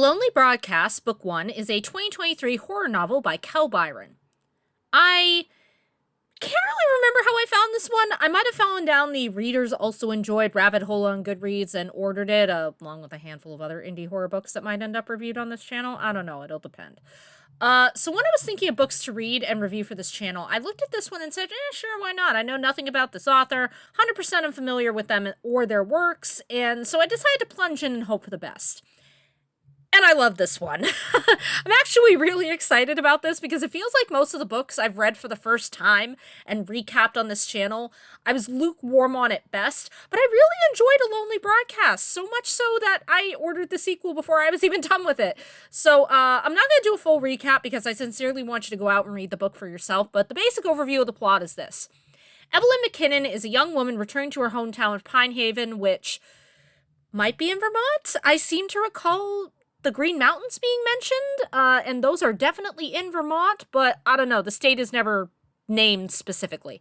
Lonely Broadcast, Book 1, is a 2023 horror novel by Kel Byron. I can't really remember how I found this one. I might have fallen down the readers also enjoyed rabbit hole on Goodreads and ordered it, along with a handful of other indie horror books that might end up reviewed on this channel. I don't know, it'll depend. So when I was thinking of books to read and review for this channel, I looked at this one and said, sure, why not? I know nothing about this author, 100% unfamiliar with them or their works, and so I decided to plunge in and hope for the best. And I love this one. I'm actually really excited about this because it feels like most of the books I've read for the first time and recapped on this channel, I was lukewarm on at best, but I really enjoyed A Lonely Broadcast, so much so that I ordered the sequel before I was even done with it. So I'm not going to do a full recap because I sincerely want you to go out and read the book for yourself, but the basic overview of the plot is this. Evelyn McKinnon is a young woman returning to her hometown of Pine Haven, which might be in Vermont. I seem to recall the Green Mountains being mentioned, and those are definitely in Vermont, but I don't know, the state is never named specifically.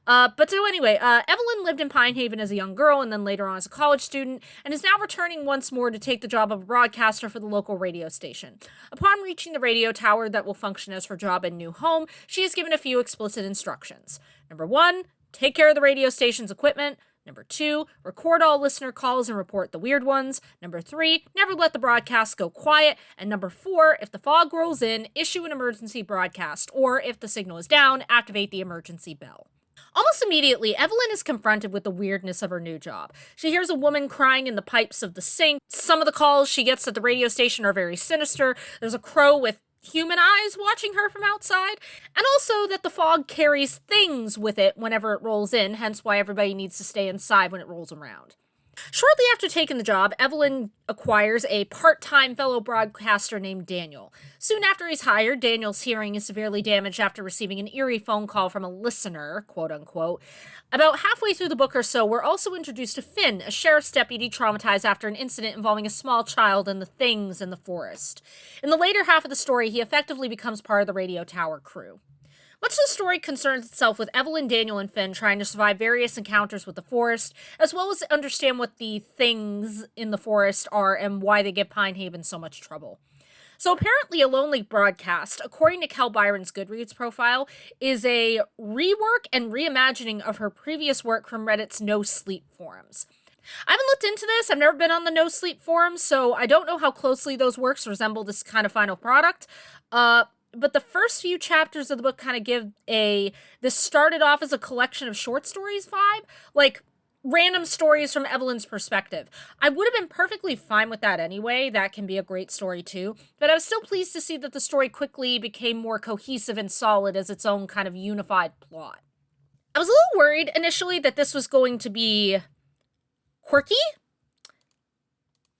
Anyway, Evelyn lived in Pine Haven as a young girl and then later on as a college student, and is now returning once more to take the job of a broadcaster for the local radio station. Upon reaching the radio tower that will function as her job and new home, she is given a few explicit instructions. Number 1, take care of the radio station's equipment. Number 2, record all listener calls and report the weird ones. Number 3, never let the broadcast go quiet. And number 4, if the fog rolls in, issue an emergency broadcast, or if the signal is down, activate the emergency bell. Almost immediately, Evelyn is confronted with the weirdness of her new job. She hears a woman crying in the pipes of the sink. Some of the calls she gets at the radio station are very sinister. There's a crow with human eyes watching her from outside, and also that the fog carries things with it whenever it rolls in, hence why everybody needs to stay inside when it rolls around. Shortly after taking the job, Evelyn acquires a part-time fellow broadcaster named Daniel. Soon after he's hired, Daniel's hearing is severely damaged after receiving an eerie phone call from a listener, quote-unquote. About halfway through the book or so, we're also introduced to Finn, a sheriff's deputy traumatized after an incident involving a small child and the things in the forest. In the later half of the story, he effectively becomes part of the radio tower crew. Much of the story concerns itself with Evelyn, Daniel, and Finn trying to survive various encounters with the forest, as well as understand what the things in the forest are and why they give Pine Haven so much trouble. So apparently A Lonely Broadcast, according to Kel Byron's Goodreads profile, is a rework and reimagining of her previous work from Reddit's No Sleep forums. I haven't looked into this, I've never been on the No Sleep forums, so I don't know how closely those works resemble this kind of final product. But the first few chapters of the book kind of give this started off as a collection of short stories vibe, like random stories from Evelyn's perspective. I would have been perfectly fine with that anyway, that can be a great story too, but I was still pleased to see that the story quickly became more cohesive and solid as its own kind of unified plot. I was a little worried initially that this was going to be quirky.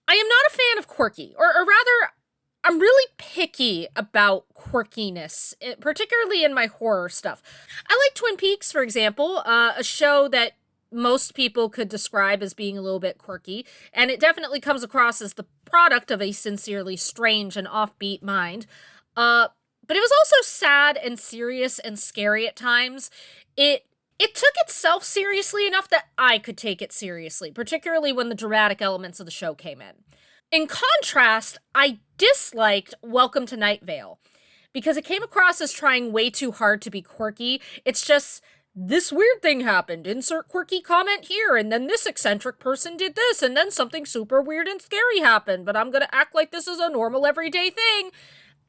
I am not a fan of quirky, or rather, I'm really picky about quirkiness, particularly in my horror stuff. I like Twin Peaks, for example, a show that most people could describe as being a little bit quirky, and it definitely comes across as the product of a sincerely strange and offbeat mind. But it was also sad and serious and scary at times. It took itself seriously enough that I could take it seriously, particularly when the dramatic elements of the show came in. In contrast, I disliked Welcome to Night Vale because it came across as trying way too hard to be quirky. It's just, this weird thing happened, insert quirky comment here, and then this eccentric person did this, and then something super weird and scary happened, but I'm gonna act like this is a normal everyday thing.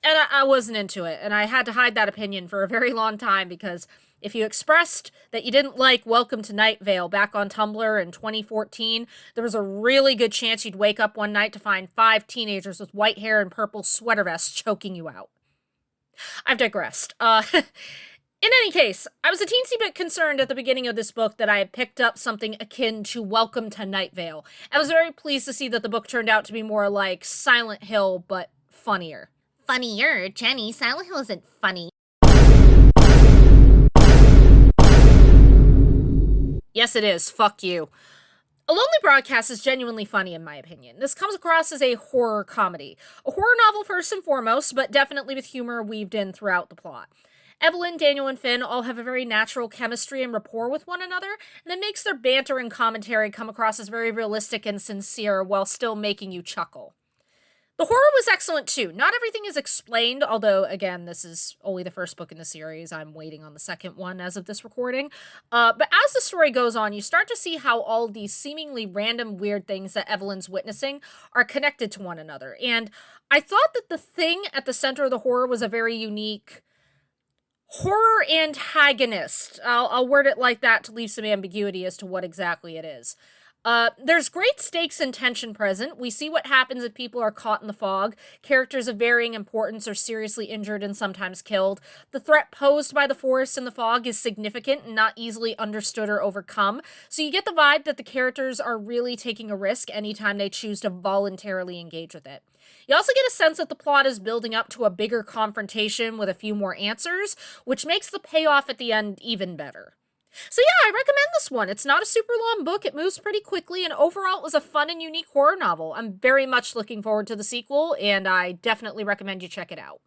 And I wasn't into it, and I had to hide that opinion for a very long time because if you expressed that you didn't like Welcome to Night Vale back on Tumblr in 2014, there was a really good chance you'd wake up one night to find 5 teenagers with white hair and purple sweater vests choking you out. I've digressed. In any case, I was a teensy bit concerned at the beginning of this book that I had picked up something akin to Welcome to Night Vale. I was very pleased to see that the book turned out to be more like Silent Hill, but funnier. Funnier, Jenny. Silent Hill isn't funny. Yes, it is. Fuck you. A Lonely Broadcast is genuinely funny in my opinion. This comes across as a horror comedy. A horror novel first and foremost, but definitely with humor weaved in throughout the plot. Evelyn, Daniel, and Finn all have a very natural chemistry and rapport with one another, and it makes their banter and commentary come across as very realistic and sincere while still making you chuckle. The horror was excellent too. Not everything is explained, although, again, this is only the first book in the series. I'm waiting on the second one as of this recording. But as the story goes on, you start to see how all these seemingly random, weird things that Evelyn's witnessing are connected to one another. And I thought that the thing at the center of the horror was a very unique horror antagonist. I'll word it like that to leave some ambiguity as to what exactly it is. There's great stakes and tension present. We see what happens if people are caught in the fog. Characters of varying importance are seriously injured and sometimes killed. The threat posed by the forest and the fog is significant and not easily understood or overcome. So you get the vibe that the characters are really taking a risk anytime they choose to voluntarily engage with it. You also get a sense that the plot is building up to a bigger confrontation with a few more answers, which makes the payoff at the end even better. So yeah, I recommend this one. It's not a super long book, it moves pretty quickly, and overall it was a fun and unique horror novel. I'm very much looking forward to the sequel, and I definitely recommend you check it out.